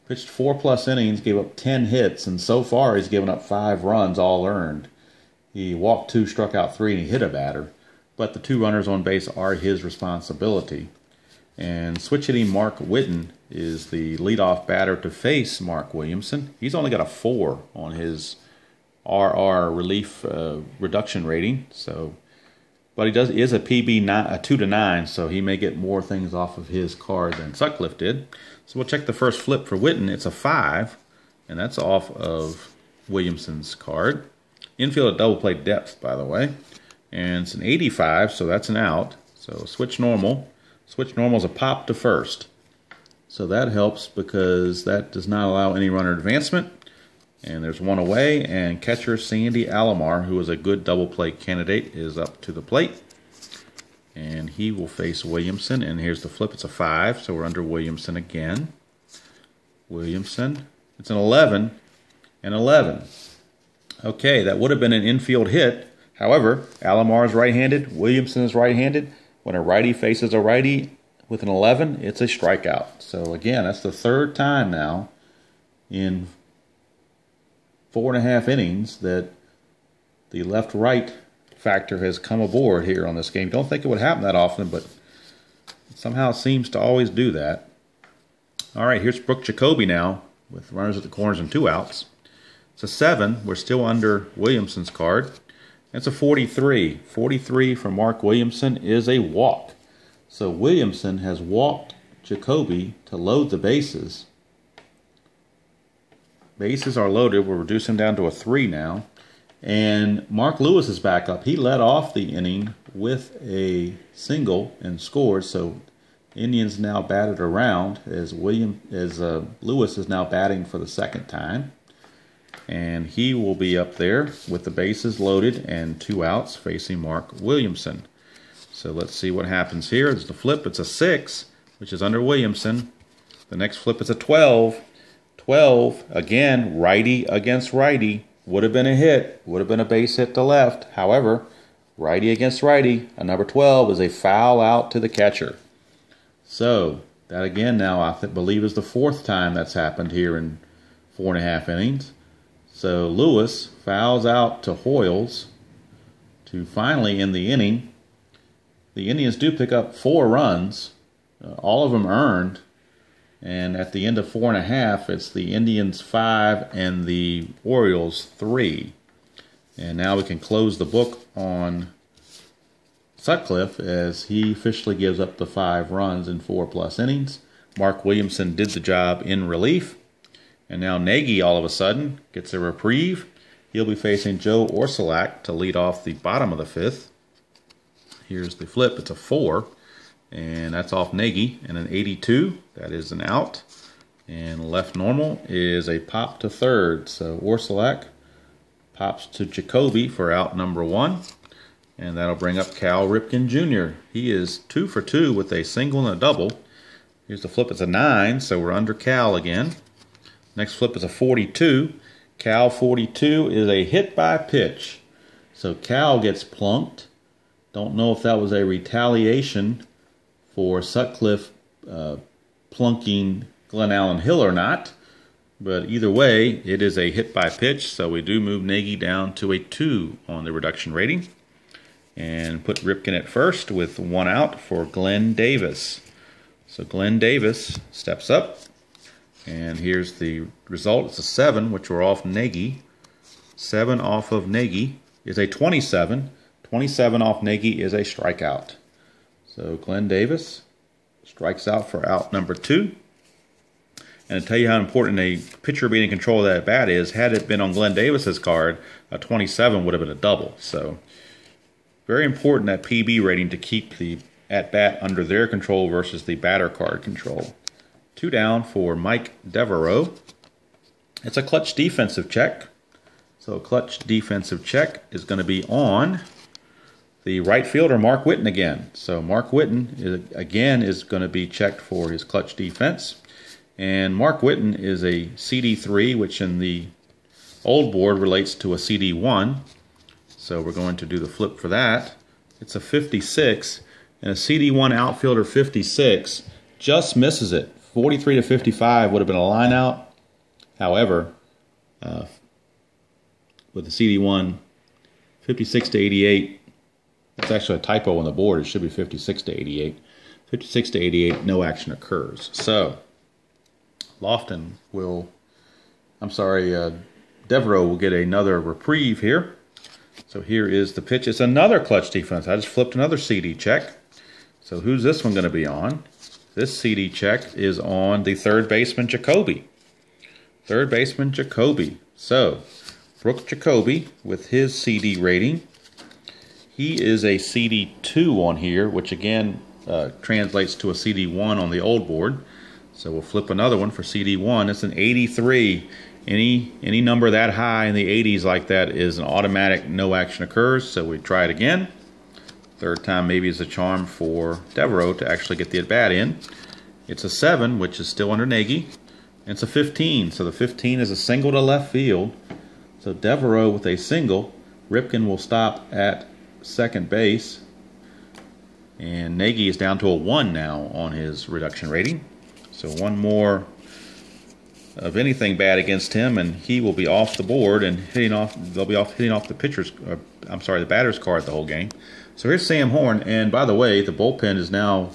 Pitched 4+ innings, gave up 10 hits, and so far he's given up 5 runs, all earned. He walked 2, struck out 3, and he hit a batter. But the 2 runners on base are his responsibility. And switch hitting Marc Whitten is the leadoff batter to face Mark Williamson. He's only got a 4 on his RR relief reduction rating. But he is a PB 2-9, so he may get more things off of his card than Sutcliffe did. So we'll check the first flip for Whitten. It's a 5, and that's off of Williamson's card. Infield at double play depth, by the way. And it's an 85, so that's an out. So switch normal. Switch normal is a pop to first. So that helps because that does not allow any runner advancement. And there's one away, and catcher Sandy Alomar, who is a good double play candidate, is up to the plate. And he will face Williamson, and here's the flip. It's a 5, so we're under Williamson again. Williamson. It's an 11 and 11. Okay, that would have been an infield hit. However, Alomar is right-handed, Williamson is right-handed. When a righty faces a righty with an 11, it's a strikeout. So again, that's the 3rd time now in 4.5 innings that the left-right factor has come aboard here on this game. Don't think it would happen that often, but somehow it seems to always do that. All right, here's Brooke Jacoby now with runners at the corners and 2 outs. It's a 7. We're still under Williamson's card. It's a 43. 43 for Mark Williamson is a walk. So Williamson has walked Jacoby to load the bases. Bases are loaded. We'll reduce him down to a 3 now. And Mark Lewis is back up. He led off the inning with a single and scored. So Indians now batted around as Lewis is now batting for the 2nd time. And he will be up there with the bases loaded and 2 outs facing Mark Williamson. So let's see what happens here. It's the flip. It's a 6, which is under Williamson. The next flip is a 12. 12, again, righty against righty. Would have been a hit. Would have been a base hit to left. However, righty against righty, a number 12 is a foul out to the catcher. So that again now I believe is the 4th time that's happened here in 4.5 innings. So Lewis fouls out to Hoyles to finally end the inning. The Indians do pick up 4 runs, all of them earned. And at the end of 4.5, it's the Indians 5 and the Orioles 3. And now we can close the book on Sutcliffe as he officially gives up the 5 runs in 4+ innings. Mark Williamson did the job in relief. And now Nagy all of a sudden gets a reprieve. He'll be facing Joe Orsulak to lead off the bottom of the 5th. Here's the flip. It's a 4. And that's off Nagy. And an 82. That is an out. And left normal is a pop to 3rd. So Orsulak pops to Jacoby for out number 1. And that'll bring up Cal Ripken Jr. He is 2 for 2 with a single and a double. Here's the flip. It's a 9. So we're under Cal again. Next flip is a 42. Cal 42 is a hit by pitch. So Cal gets plunked. Don't know if that was a retaliation for Sutcliffe plunking Glenn Allen Hill or not. But either way, it is a hit by pitch. So we do move Nagy down to a 2 on the reduction rating. And put Ripken at first with 1 out for Glenn Davis. So Glenn Davis steps up. And here's the result. It's a 7, which we're off Nagy. 7 off of Nagy is a 27. 27 off Nagy is a strikeout. So Glenn Davis strikes out for out number 2. And to tell you how important a pitcher being in control of that bat is, had it been on Glenn Davis's card, a 27 would have been a double. So very important, that PB rating, to keep the at-bat under their control versus the batter card control. 2 down for Mike Devereaux. It's a clutch defensive check. So a clutch defensive check is going to be on the right fielder, Marc Whitten, again. So Marc Whitten, is going to be checked for his clutch defense. And Marc Whitten is a CD3, which in the old board relates to a CD1. So we're going to do the flip for that. It's a 56. And a CD1 outfielder 56 just misses it. 43 to 55 would have been a line out. However, with the CD1, 56 to 88, that's actually a typo on the board. It should be 56 to 88. 56 to 88, no action occurs. So, Lofton will, Devereaux will get another reprieve here. So here is the pitch. It's another clutch defense. I just flipped another CD check. So who's this one going to be on? This CD check is on the third baseman, Jacoby. Third baseman, Jacoby. So, Brooke Jacoby with his CD rating. He is a CD2 on here, which again translates to a CD1 on the old board. So we'll flip another one for CD1. It's an 83. Any number that high in the 80s like that is an automatic no action occurs. So we try it again. Third time maybe is a charm for Devereaux to actually get the at-bat in. It's a 7, which is still under Nagy. And it's a 15. So the 15 is a single to left field. So Devereaux with a single. Ripken will stop at second base. And Nagy is down to a 1 now on his reduction rating. So one more of anything bad against him, and he will be off the board and hitting off. They'll be hitting off the the batter's card the whole game. So here's Sam Horn, and by the way, the bullpen is now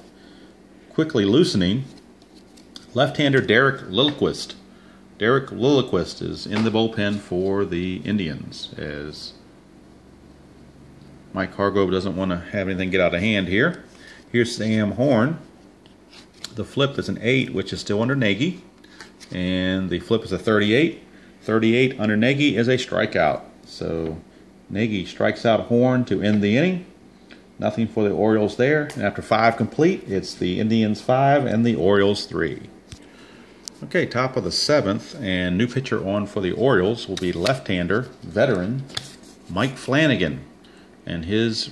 quickly loosening. Left-hander Derek Lilliquist. Derek Lilliquist is in the bullpen for the Indians, as Mike Hargrove doesn't want to have anything get out of hand here. Here's Sam Horn. The flip is an 8, which is still under Nagy. And the flip is a 38. 38 under Nagy is a strikeout. So Nagy strikes out Horn to end the inning. Nothing for the Orioles there. And after 5 complete, it's the Indians 5 and the Orioles 3. Okay, top of the 7th, and new pitcher on for the Orioles will be left-hander, veteran, Mike Flanagan. And his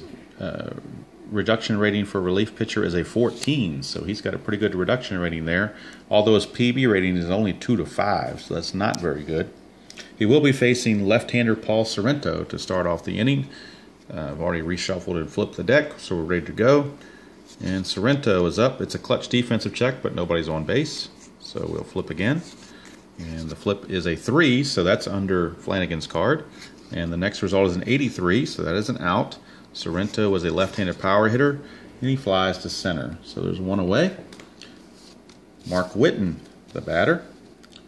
reduction rating for relief pitcher is a 14, so he's got a pretty good reduction rating there, although his PB rating is only 2 to 5, so that's not very good. He will be facing left-hander Paul Sorrento to start off the inning. I've already reshuffled and flipped the deck, so we're ready to go. And Sorrento is up. It's a clutch defensive check, but nobody's on base, so we'll flip again. And the flip is a 3, so that's under Flanagan's card. And the next result is an 83, so that is an out. Sorrento is a left-handed power hitter, and he flies to center. So there's one away. Marc Whitten, the batter.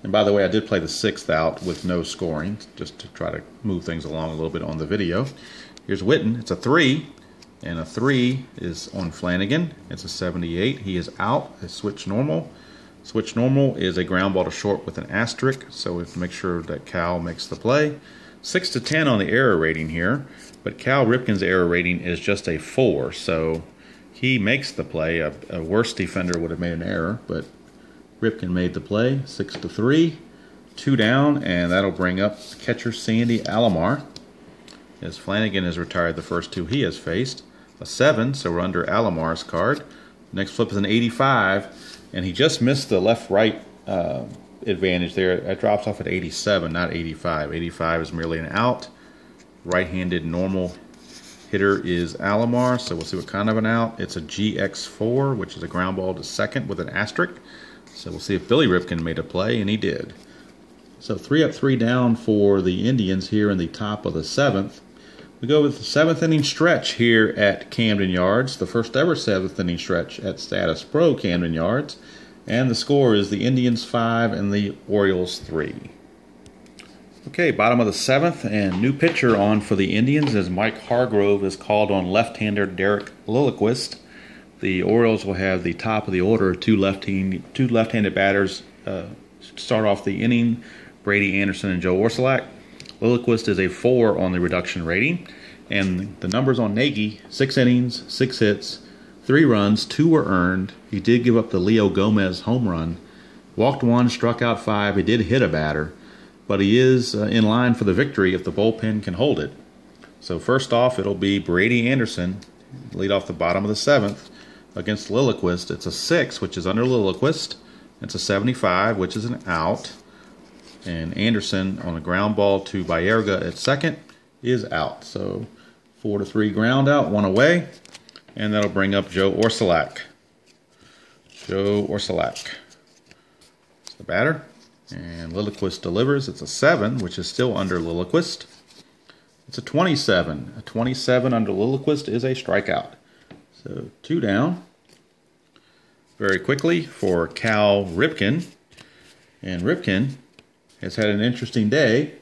And by the way, I did play the 6th out with no scoring, just to try to move things along a little bit on the video. Here's Whitten. It's a 3, and a 3 is on Flanagan. It's a 78. He is out. A switch normal. Switch normal is a ground ball to short with an asterisk, so we have to make sure that Cal makes the play. 6 to 10 on the error rating here, but Cal Ripken's error rating is just a 4, so he makes the play. A worse defender would have made an error, but Ripken made the play. 6 to 3, 2 down, and that'll bring up catcher Sandy Alomar, as Flanagan has retired the first 2 he has faced. A 7, so we're under Alomar's card. Next flip is an 85, and he just missed the left-right advantage there. It drops off at 87, not 85. 85 is merely an out. Right-handed normal hitter is Alomar, so we'll see what kind of an out. It's a GX4, which is a ground ball to second with an asterisk. So we'll see if Billy Ripken made a play, and he did. So 3 up, 3 down for the Indians here in the top of the 7th. We go with the 7th inning stretch here at Camden Yards, the first ever 7th inning stretch at Statis Pro Camden Yards. And the score is the Indians 5 and the Orioles 3. Okay, bottom of the 7th, and new pitcher on for the Indians as Mike Hargrove is called on left-hander Derek Lilliquist. The Orioles will have the top of the order, two left-handed batters start off the inning, Brady Anderson and Joe Orsulak. Lilliquist is a 4 on the reduction rating, and the numbers on Nagy: 6 innings, 6 hits, 3 runs, 2 were earned. He did give up the Leo Gomez home run, walked 1, struck out 5. He did hit a batter, but he is in line for the victory if the bullpen can hold it. So first off, it'll be Brady Anderson, lead off the bottom of the 7th, against Lilliquist. It's a 6, which is under Lilliquist. It's a 75, which is an out. And Anderson on a ground ball to Baerga at second is out. So 4 to 3 ground out, 1 away. And that'll bring up Joe Orsulak. Joe Orsulak. batter. And Lilliquist delivers. It's a 7, which is still under Lilliquist. It's a 27. A 27 under Lilliquist is a strikeout. So 2 down. Very quickly for Cal Ripken. And Ripken has had an interesting day.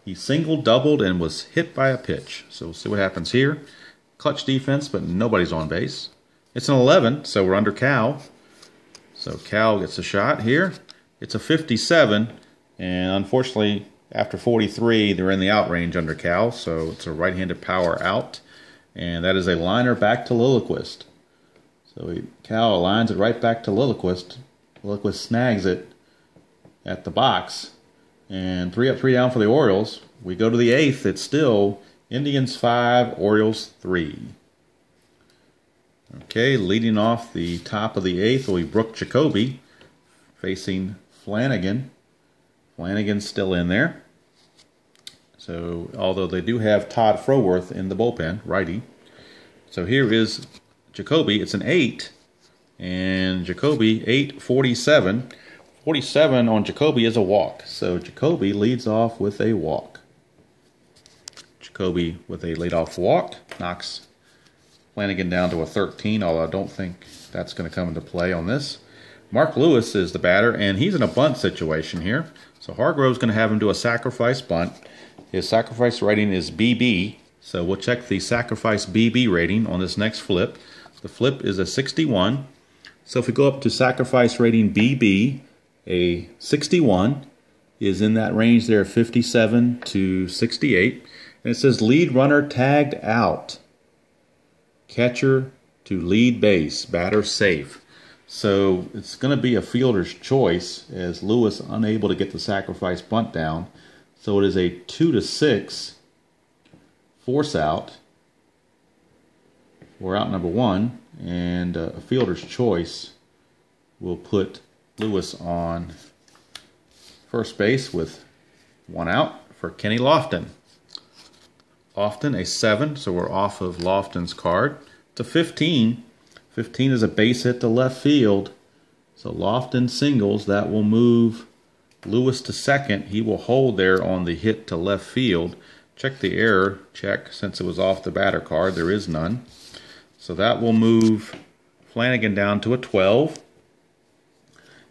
He singled, doubled, and was hit by a pitch. So we'll see what happens here. Clutch defense, but nobody's on base. It's an 11, so we're under Cal. So Cal gets a shot here. It's a 57, and unfortunately, after 43, they're in the out range under Cal, so it's a right-handed power out. And that is a liner back to Lilliquist. So Cal lines it right back to Lilliquist. Lilliquist snags it at the box. And 3 up, 3 down for the Orioles. We go to the 8th. It's still Indians 5, Orioles 3. Okay, leading off the top of the 8th will be Brooke Jacoby facing Flanagan. Flanagan's still in there. So, although they do have Todd Froworth in the bullpen, righty. So here is Jacoby. It's an 8. And Jacoby, 8-47. 47 on Jacoby is a walk. So Jacoby leads off with a walk. Jacoby with a leadoff walk knocks Flanagan down to a 13, although I don't think that's going to come into play on this. Mark Lewis is the batter, and he's in a bunt situation here. So Hargrove's going to have him do a sacrifice bunt. His sacrifice rating is BB, so we'll check the sacrifice BB rating on this next flip. The flip is a 61. So if we go up to sacrifice rating BB, a 61 is in that range there, 57 to 68. And it says lead runner tagged out. Catcher to lead base, batter safe. So it's going to be a fielder's choice as Lewis unable to get the sacrifice bunt down. So it is a 2-6 force out for out number 1. And a fielder's choice will put Lewis on first base with 1 out for Kenny Lofton. Lofton, a 7, so we're off of Lofton's card. It's a 15. 15 is a base hit to left field. So Lofton singles. That will move Lewis to second. He will hold there on the hit to left field. Check the error check since it was off the batter card. There is none. So that will move Flanagan down to a 12.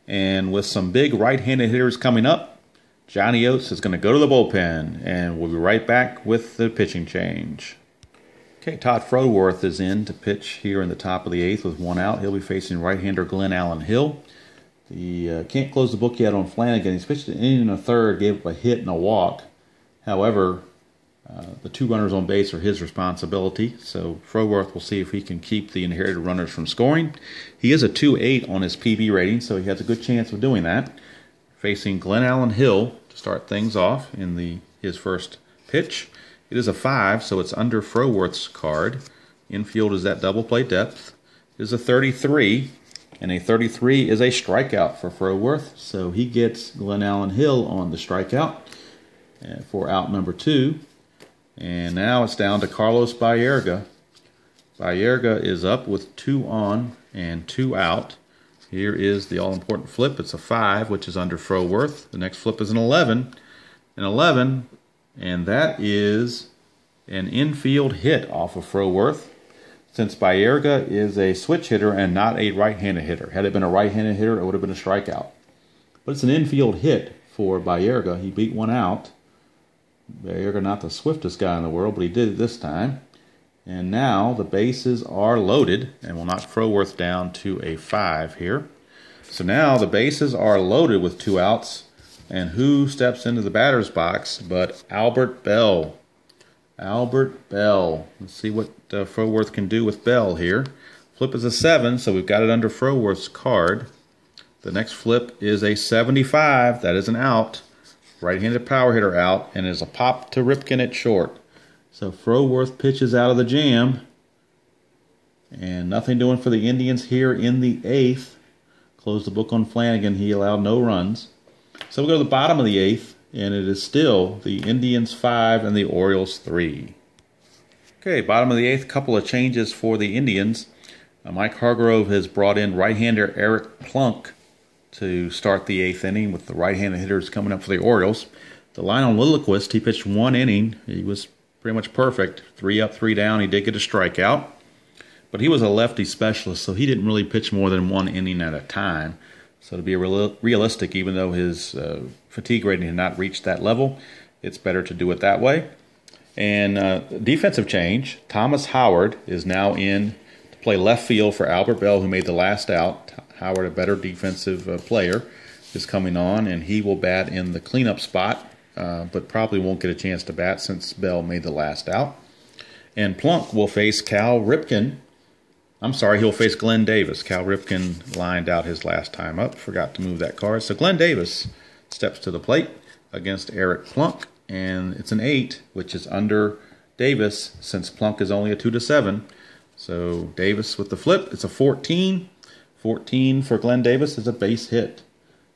And with some big right-handed hitters coming up, Johnny Oates is going to go to the bullpen, and we'll be right back with the pitching change. Okay, Todd Froworth is in to pitch here in the top of the 8th with 1 out. He'll be facing right-hander Glenn Allen Hill. Can't close the book yet on Flanagan. He's pitched an inning and a third, gave up a hit and a walk. However, the 2 runners on base are his responsibility, so Froworth will see if he can keep the inherited runners from scoring. He is a 2.8 on his PB rating, so he has a good chance of doing that. Facing Glenn Allen Hill to start things off in his first pitch. It is a 5, so it's under Froworth's card. Infield is at double play depth. It is a 33, and a 33 is a strikeout for Froworth, so he gets Glenn Allen Hill on the strikeout for out number 2. And now it's down to Carlos Baerga. Baerga is up with 2 on and 2 out. Here is the all-important flip. It's a 5, which is under Froworth. The next flip is an 11. An 11, and that is an infield hit off of Froworth. Since Baerga is a switch hitter and not a right-handed hitter. Had it been a right-handed hitter, it would have been a strikeout. But it's an infield hit for Baerga. He beat 1 out. Baerga not the swiftest guy in the world, but he did it this time. And now the bases are loaded, and we'll knock Froworth down to a 5 here. So now the bases are loaded with 2 outs, and who steps into the batter's box but Albert Bell. Albert Bell. Let's see what Froworth can do with Bell here. Flip is a 7, so we've got it under Froworth's card. The next flip is a 75. That is an out. Right-handed power hitter out, and is a pop to Ripken at short. So Froworth pitches out of the jam. And nothing doing for the Indians here in the 8th. Close the book on Flanagan. He allowed no runs. So we'll go to the bottom of the 8th, and it is still the Indians 5 and the Orioles 3. Okay, bottom of the 8th, couple of changes for the Indians. Mike Hargrove has brought in right-hander Eric Plunk to start the 8th inning with the right-handed hitters coming up for the Orioles. The line on Lilliquist, he pitched 1 inning. He was pretty much perfect. 3 up, 3 down. He did get a strikeout. But he was a lefty specialist, so he didn't really pitch more than 1 inning at a time. So to be realistic, even though his fatigue rating had not reached that level, it's better to do it that way. And defensive change, Thomas Howard is now in to play left field for Albert Bell, who made the last out. Howard, a better defensive player, is coming on, and he will bat in the cleanup spot, but probably won't get a chance to bat since Bell made the last out. And Plunk will face Cal Ripken. I'm sorry, he'll face Glenn Davis. Cal Ripken lined out his last time up. Forgot to move that card. So Glenn Davis steps to the plate against Eric Plunk, and it's an 8, which is under Davis since Plunk is only a 2-7. So Davis with the flip, it's a 14. 14 for Glenn Davis is a base hit.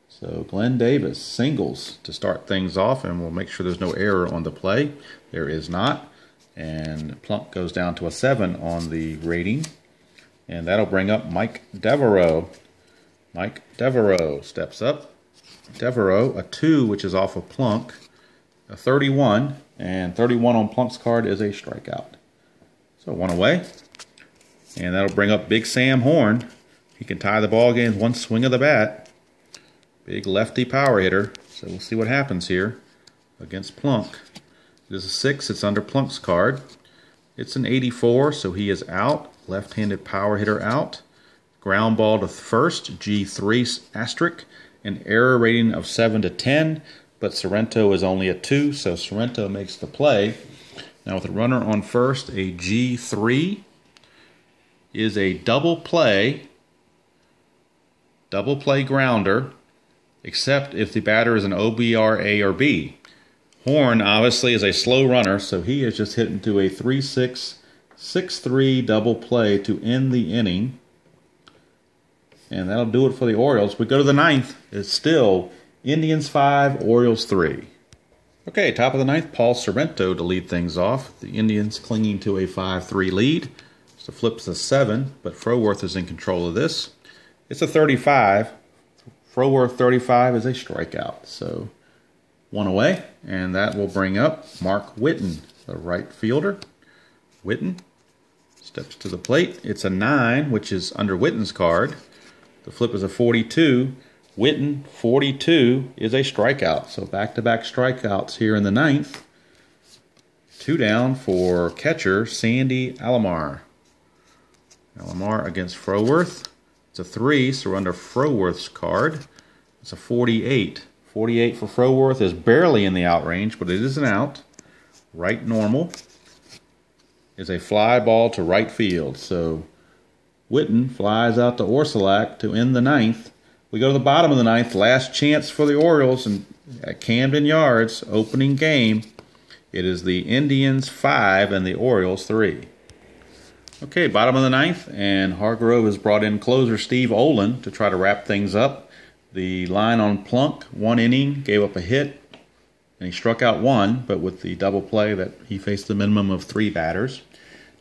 So Glenn Davis singles to start things off, and we'll make sure there's no error on the play. There is not. And Plunk goes down to a 7 on the rating. And that'll bring up Mike Devereaux. Mike Devereaux steps up. Devereaux, a 2, which is off of Plunk. A 31, and 31 on Plunk's card is a strikeout. So 1 away. And that'll bring up Big Sam Horn. He can tie the ball game with 1 swing of the bat. Big lefty power hitter. So we'll see what happens here against Plunk. It is a 6. It's under Plunk's card. It's an 84, so he is out. Left-handed power hitter out. Ground ball to first, G3 asterisk. An error rating of 7 to 10, but Sorrento is only a 2, so Sorrento makes the play. Now with a runner on first, a G3 is a double play grounder, except if the batter is an OBR A or B. Horn obviously is a slow runner, so he is just hitting to a 3-6, 6-3 double play to end the inning. And that'll do it for the Orioles. We go to the 9th. It's still Indians 5, Orioles 3. Okay, top of the 9th, Paul Sorrento to lead things off. The Indians clinging to a 5-3 lead. So flips a 7, but Froworth is in control of this. It's a 35. Froworth 35 is a strikeout. So 1 away, and that will bring up Marc Whitten, the right fielder. Whitten steps to the plate. It's a 9, which is under Whitten's card. The flip is a 42. Whitten, 42, is a strikeout. So back-to-back strikeouts here in the 9th. 2 down for catcher Sandy Alomar. Alomar against Froworth. It's a 3, so we're under Froworth's card. It's a 48. 48 for Froworth is barely in the out range, but it is an out. Right normal is a fly ball to right field. So Whitten flies out to Orsolak to end the 9th. We go to the bottom of the 9th, last chance for the Orioles and at Camden Yards, opening game. It is the Indians 5 and the Orioles 3. Okay, bottom of the 9th, and Hargrove has brought in closer Steve Olin to try to wrap things up. The line on Plunk, 1 inning, gave up a hit, and he struck out 1, but with the double play that he faced the minimum of 3 batters.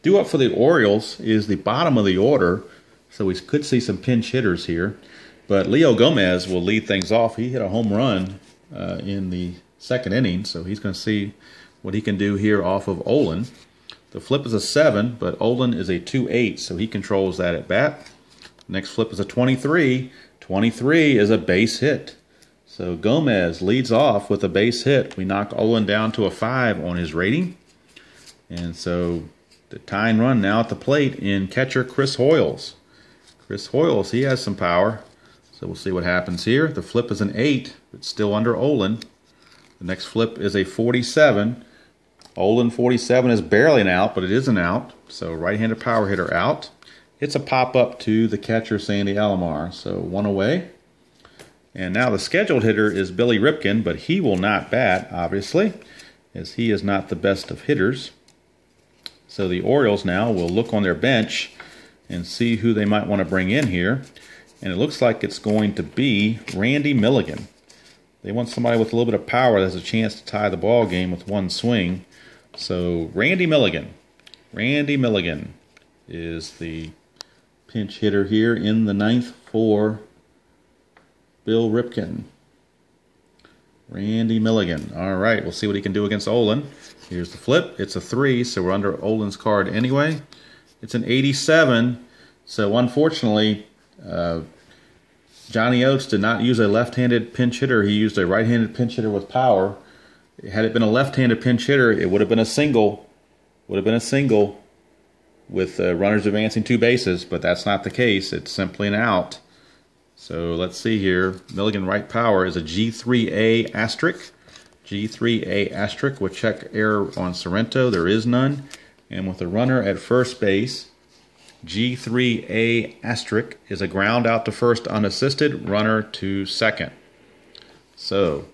Due up for the Orioles is the bottom of the order, so we could see some pinch hitters here. But Leo Gomez will lead things off. He hit a home run in the 2nd inning, so he's going to see what he can do here off of Olin. The flip is a 7, but Olin is a 2-8, so he controls that at bat. Next flip is a 23. 23 is a base hit. So Gomez leads off with a base hit. We knock Olin down to a 5 on his rating. And so the tying run now at the plate in catcher Chris Hoyles. Chris Hoyles, he has some power. So we'll see what happens here. The flip is an 8, but still under Olin. The next flip is a 47. Olin 47 is barely an out, but it is an out. So right-handed power hitter out. It's a pop-up to the catcher Sandy Alomar. So 1 away. And now the scheduled hitter is Billy Ripken, but he will not bat, obviously, as he is not the best of hitters. So the Orioles now will look on their bench and see who they might want to bring in here. And it looks like it's going to be Randy Milligan. They want somebody with a little bit of power that has a chance to tie the ball game with 1 swing. So Randy Milligan. Randy Milligan is the pinch hitter here in the 9th for Bill Ripken. Randy Milligan. All right, we'll see what he can do against Olin. Here's the flip. It's a 3, so we're under Olin's card anyway. It's an 87, so unfortunately, Johnny Oates did not use a left-handed pinch hitter. He used a right-handed pinch hitter with power. Had it been a left-handed pinch hitter, it would have been a single. Would have been a single with runners advancing 2 bases, but that's not the case. It's simply an out. So let's see here. Milligan right power is a G3A asterisk. G3A asterisk with check error on Sorrento. There is none. And with a runner at first base, G3A asterisk is a ground out to first unassisted, runner to second. So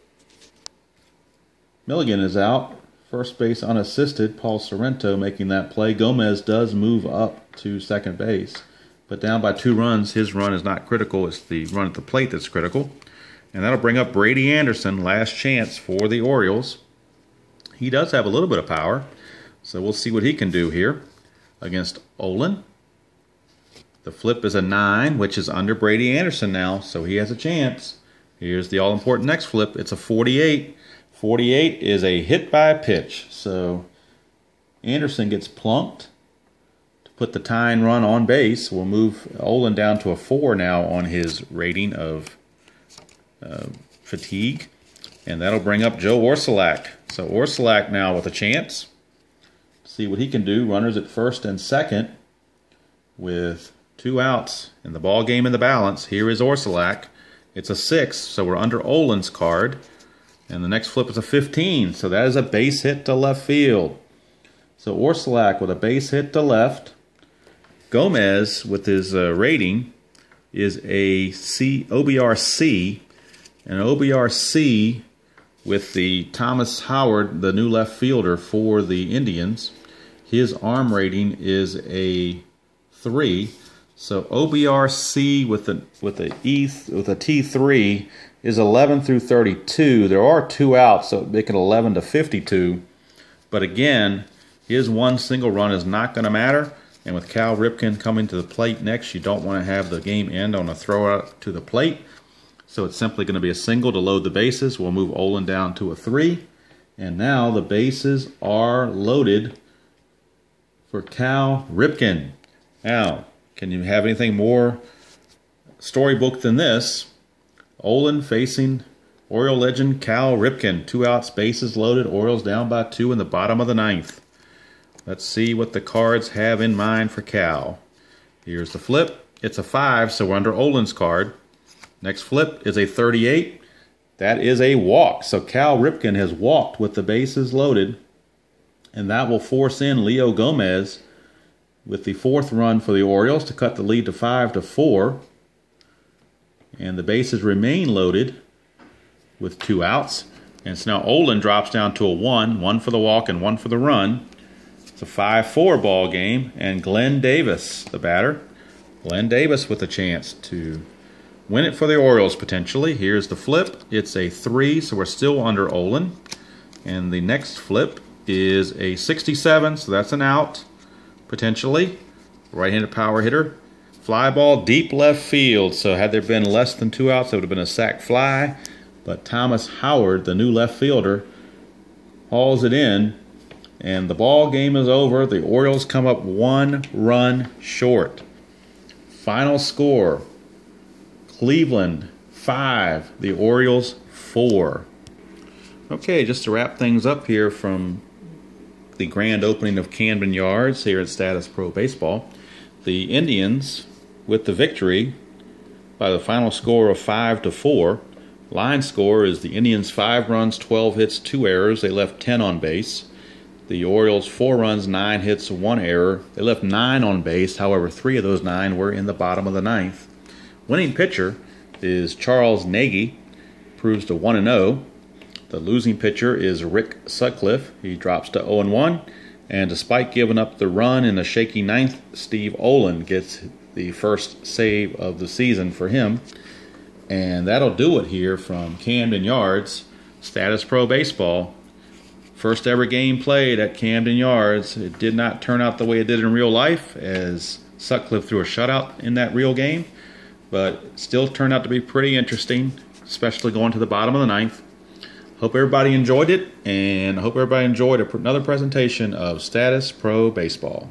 Milligan is out, first base unassisted, Paul Sorrento making that play. Gomez does move up to second base, but down by 2 runs. His run is not critical. It's the run at the plate that's critical. And that'll bring up Brady Anderson, last chance for the Orioles. He does have a little bit of power, so we'll see what he can do here against Olin. The flip is a 9, which is under Brady Anderson now, so he has a chance. Here's the all-important next flip. It's a 48. 48 is a hit by a pitch, so Anderson gets plunked to put the tying run on base. We'll move Olin down to a 4 now on his rating of fatigue, and that'll bring up Joe Orsulak. So Orsulak now with a chance. See what he can do. Runners at first and second with 2 outs and the ball game in the balance. Here is Orsulak. It's a 6, so we're under Olin's card. And the next flip is a 15, so that is a base hit to left field. So Orsulak with a base hit to left. Gomez with his rating is a OBRC. And OBRC with the Thomas Howard, the new left fielder for the Indians, his arm rating is a 3. So OBRC with a T3 is 11 through 32. There are 2 outs, so make it 11 to 52. But again, his 1 single run is not going to matter. And with Cal Ripken coming to the plate next, you don't want to have the game end on a throw out to the plate. So it's simply going to be a single to load the bases. We'll move Olin down to a 3. And now the bases are loaded for Cal Ripken. Now, can you have anything more storybook than this? Olin facing Oriole legend Cal Ripken. 2 outs, bases loaded. Orioles down by 2 in the bottom of the 9th. Let's see what the cards have in mind for Cal. Here's the flip. It's a 5, so we're under Olin's card. Next flip is a 38. That is a walk. So Cal Ripken has walked with the bases loaded. And that will force in Leo Gomez with the 4th run for the Orioles to cut the lead to 5-4. And the bases remain loaded with 2 outs. And so now Olin drops down to a 1. 1 for the walk and 1 for the run. It's a 5-4 ball game. And Glenn Davis, the batter. Glenn Davis with a chance to win it for the Orioles potentially. Here's the flip. It's a 3, so we're still under Olin. And the next flip is a 67, so that's an out potentially. Right-handed power hitter. Fly ball deep left field. So had there been less than 2 outs, it would have been a sac fly. But Thomas Howard, the new left fielder, hauls it in. And the ball game is over. The Orioles come up 1 run short. Final score. Cleveland 5, the Orioles 4. Okay, just to wrap things up here from the grand opening of Camden Yards here at Statis Pro Baseball. The Indians with the victory by the final score of 5-4. Line score is the Indians 5 runs, 12 hits, 2 errors. They left 10 on base. The Orioles 4 runs, 9 hits, 1 error. They left 9 on base. However, 3 of those 9 were in the bottom of the 9th. Winning pitcher is Charles Nagy, proves to 1-0. The losing pitcher is Rick Sutcliffe. He drops to 0-1. And despite giving up the run in a shaky 9th, Steve Olin gets the first save of the season for him. And that'll do it here from Camden Yards, Statis Pro Baseball. First ever game played at Camden Yards. It did not turn out the way it did in real life, as Sutcliffe threw a shutout in that real game. but it still turned out to be pretty interesting, especially going to the bottom of the ninth. Hope everybody enjoyed it, and I hope everybody enjoyed another presentation of Statis Pro Baseball.